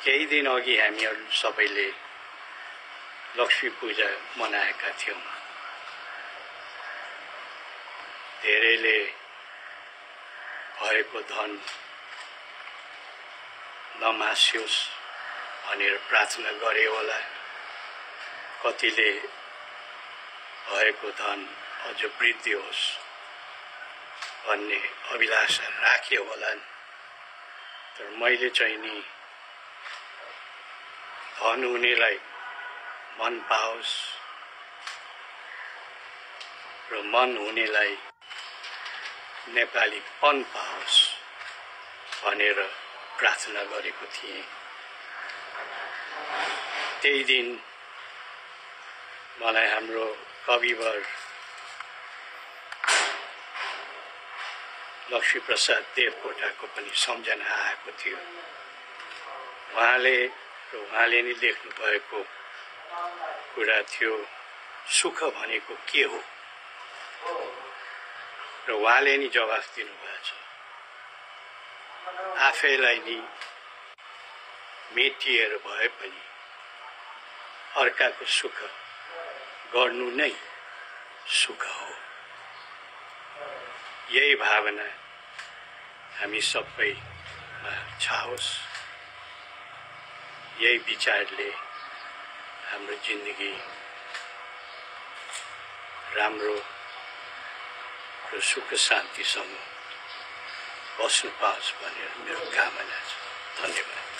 केही दिन अघि हामीहरू सबैले लक्ष्मी पूजा मनाएका थियौं। धेरैले भएको धन नमासियोस् भनेर प्रार्थना गरे होला। कतिले भएको धन अझ वृद्धि होस् भन्ने अभिलाषा राखे होलान्। तर मैले चाहिँ नि धन हुनेलाई मन पाओस् र मन हुनेलाई नेपालीपन पाओस् भनेर प्रार्थना गरेको थिएँ। त्यही दिन मलाई हाम्रो कविवर लक्ष्मीप्रसाद देवकोटाको पनि सम्झना आएको थियो। उहाँले नि लेख्नु भएको कुरा थियो, सुख भनेको के हो, र उहाँले नि जवाफ दिनुभएको छ। आफैलाई नि मेटिएर भए पनि अर्काको सुख गर्नु नै सुख हो। यही भावना हामी सबैमा छाओस्। यही विचारले हाम्रो जिन्दगी राम्रो र सुख शान्तिसँग बस्नु पाओस् भनेर मेरो कामना छ। धन्यवाद।